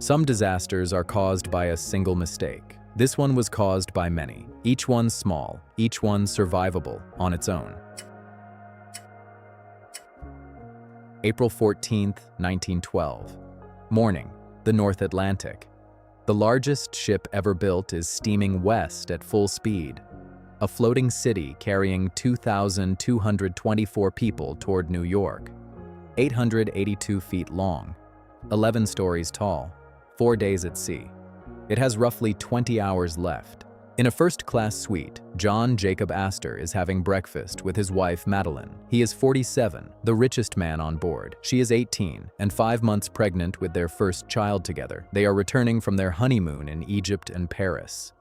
Some disasters are caused by a single mistake. This one was caused by many, each one small, each one survivable on its own. April 14th, 1912. Morning, the North Atlantic. The largest ship ever built is steaming west at full speed. A floating city carrying 2,224 people toward New York. 882 feet long, 11 stories tall, 4 days at sea. It has roughly 20 hours left. In a first-class suite, John Jacob Astor is having breakfast with his wife Madeline. He is 47, the richest man on board. She is 18 and 5 months pregnant with their first child together. They are returning from their honeymoon in Egypt and Paris.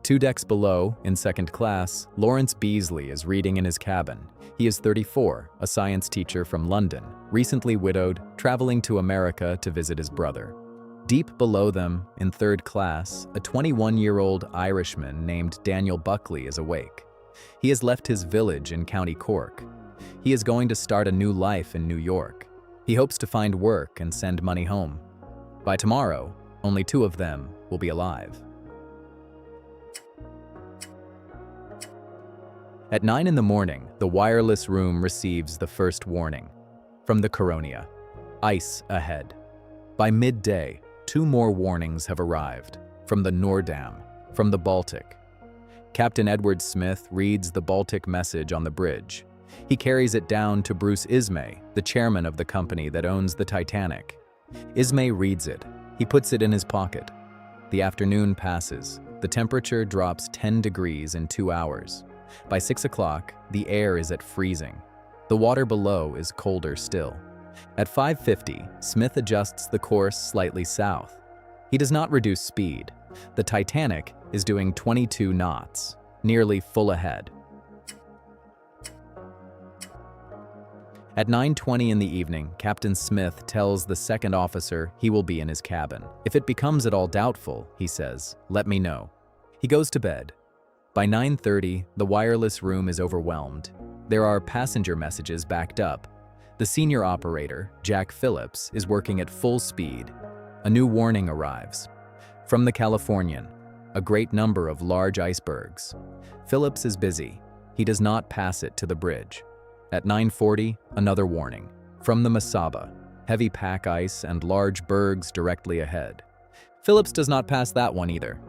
2 decks below, in second class, Lawrence Beasley is reading in his cabin. He is 34, a science teacher from London, recently widowed, traveling to America to visit his brother. Deep below them, in third class, a 21-year-old Irishman named Daniel Buckley is awake. He has left his village in County Cork. He is going to start a new life in New York. He hopes to find work and send money home. By tomorrow, only 2 of them will be alive. At 9 in the morning, the wireless room receives the first warning. From the Coronia. Ice ahead. By midday, 2 more warnings have arrived. From the Nordam, from the Baltic. Captain Edward Smith reads the Baltic message on the bridge. He carries it down to Bruce Ismay, the chairman of the company that owns the Titanic. Ismay reads it. He puts it in his pocket. The afternoon passes. The temperature drops 10 degrees in 2 hours. By 6 o'clock, the air is at freezing. The water below is colder still. At 5:50, Smith adjusts the course slightly south. He does not reduce speed. The Titanic is doing 22 knots, nearly full ahead. At 9:20 in the evening, Captain Smith tells the second officer he will be in his cabin. If it becomes at all doubtful, he says, let me know. He goes to bed. By 9:30, the wireless room is overwhelmed. There are passenger messages backed up. The senior operator, Jack Phillips, is working at full speed. A new warning arrives. From the Californian, a great number of large icebergs. Phillips is busy. He does not pass it to the bridge. At 9:40, another warning. From the Mesaba, heavy pack ice and large bergs directly ahead. Phillips does not pass that one either.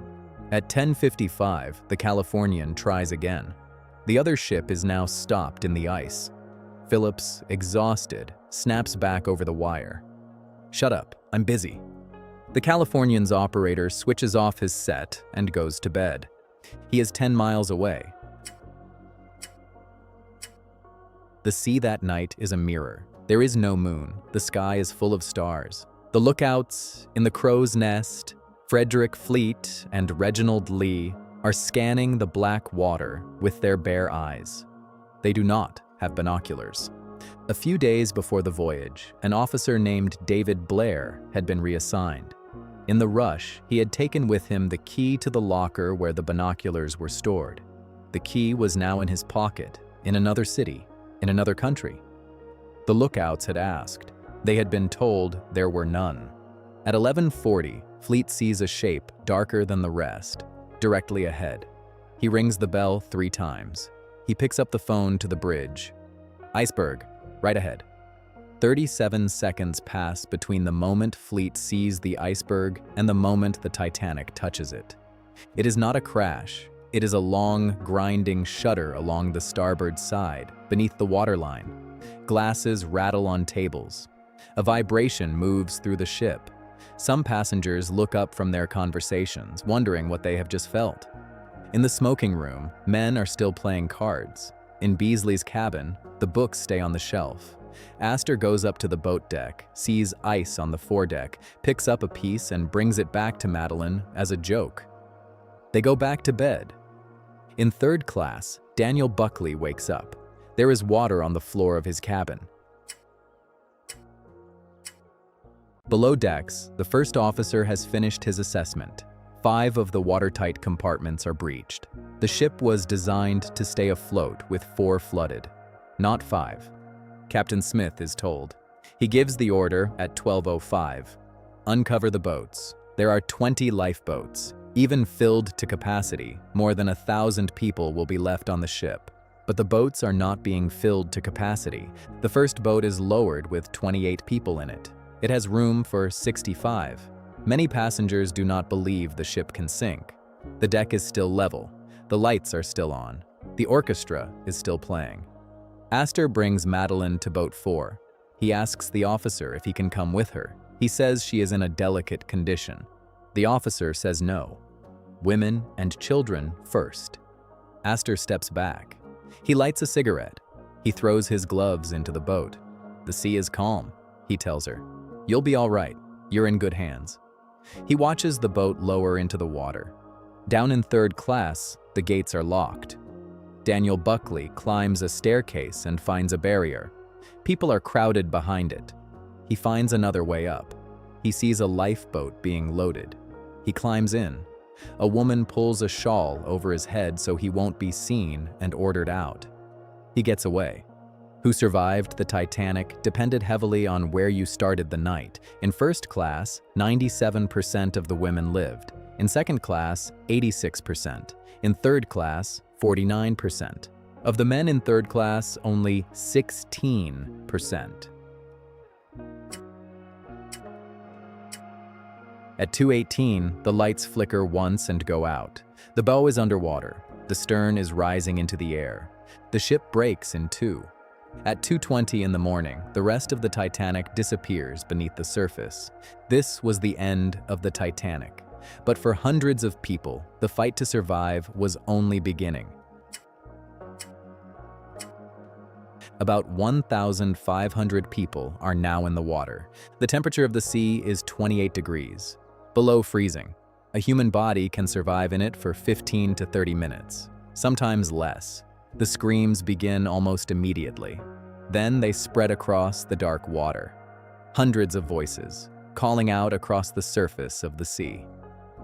At 10:55, the Californian tries again. The other ship is now stopped in the ice. Phillips, exhausted, snaps back over the wire. Shut up, I'm busy. The Californian's operator switches off his set and goes to bed. He is 10 miles away. The sea that night is a mirror. There is no moon. The sky is full of stars. The lookouts in the Crow's Nest, Frederick Fleet and Reginald Lee are scanning the black water with their bare eyes. They do not have binoculars. A few days before the voyage, an officer named David Blair had been reassigned. In the rush, he had taken with him the key to the locker where the binoculars were stored. The key was now in his pocket, in another city, in another country. The lookouts had asked. They had been told there were none. At 11:40, Fleet sees a shape darker than the rest, directly ahead. He rings the bell 3 times. He picks up the phone to the bridge. Iceberg, right ahead. 37 seconds pass between the moment Fleet sees the iceberg and the moment the Titanic touches it. It is not a crash. It is a long, grinding shudder along the starboard side, beneath the waterline. Glasses rattle on tables. A vibration moves through the ship. Some passengers look up from their conversations, wondering what they have just felt. In the smoking room, men are still playing cards. In Beasley's cabin, the books stay on the shelf. Astor goes up to the boat deck, sees ice on the foredeck, picks up a piece and brings it back to Madeline as a joke. They go back to bed. In third class, Daniel Buckley wakes up. There is water on the floor of his cabin. Below decks, the first officer has finished his assessment. 5 of the watertight compartments are breached. The ship was designed to stay afloat with 4 flooded, not 5. Captain Smith is told. He gives the order at 12:05. Uncover the boats. There are 20 lifeboats. Even filled to capacity, more than 1,000 people will be left on the ship. But the boats are not being filled to capacity. The first boat is lowered with 28 people in it. It has room for 65. Many passengers do not believe the ship can sink. The deck is still level. The lights are still on. The orchestra is still playing. Astor brings Madeline to boat 4. He asks the officer if he can come with her. He says she is in a delicate condition. The officer says no. Women and children first. Astor steps back. He lights a cigarette. He throws his gloves into the boat. The sea is calm, he tells her. You'll be all right. You're in good hands. He watches the boat lower into the water. Down in third class, the gates are locked. Daniel Buckley climbs a staircase and finds a barrier. People are crowded behind it. He finds another way up. He sees a lifeboat being loaded. He climbs in. A woman pulls a shawl over his head so he won't be seen and ordered out. He gets away. Who survived the Titanic depended heavily on where you started the night. In first class, 97% of the women lived. In second class, 86%. In third class, 49%. Of the men in third class, only 16%. At 2:18, the lights flicker once and go out. The bow is underwater. The stern is rising into the air. The ship breaks in two. At 2:20 in the morning, the rest of the Titanic disappears beneath the surface. This was the end of the Titanic. But for hundreds of people, the fight to survive was only beginning. About 1,500 people are now in the water. The temperature of the sea is 28 degrees, below freezing. A human body can survive in it for 15 to 30 minutes, sometimes less. The screams begin almost immediately. Then they spread across the dark water. Hundreds of voices, calling out across the surface of the sea.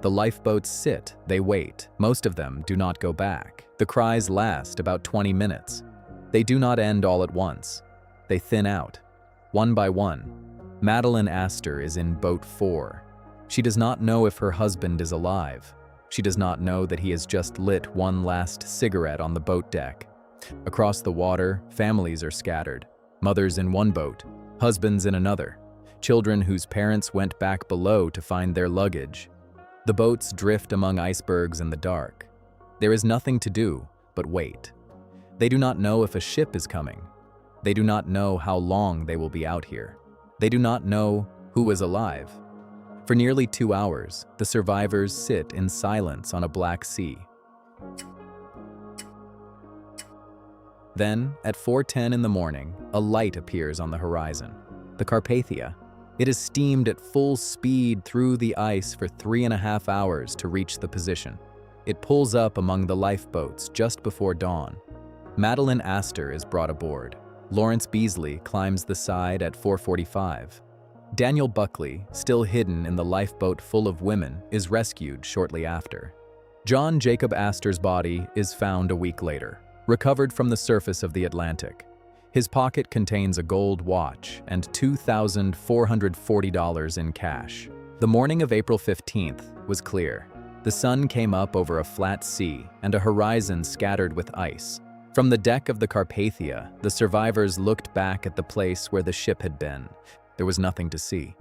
The lifeboats sit, they wait. Most of them do not go back. The cries last about 20 minutes. They do not end all at once. They thin out, one by one. Madeline Astor is in boat 4. She does not know if her husband is alive. She does not know that he has just lit one last cigarette on the boat deck. Across the water, families are scattered. Mothers in one boat, husbands in another. Children whose parents went back below to find their luggage. The boats drift among icebergs in the dark. There is nothing to do but wait. They do not know if a ship is coming. They do not know how long they will be out here. They do not know who is alive. For nearly 2 hours, the survivors sit in silence on a black sea. Then, at 4:10 in the morning, a light appears on the horizon. The Carpathia. It has steamed at full speed through the ice for 3.5 hours to reach the position. It pulls up among the lifeboats just before dawn. Madeline Astor is brought aboard. Lawrence Beasley climbs the side at 4:45. Daniel Buckley, still hidden in the lifeboat full of women, is rescued shortly after. John Jacob Astor's body is found a week later, recovered from the surface of the Atlantic. His pocket contains a gold watch and $2,440 in cash. The morning of April 15th was clear. The sun came up over a flat sea and a horizon scattered with ice. From the deck of the Carpathia, the survivors looked back at the place where the ship had been. There was nothing to see.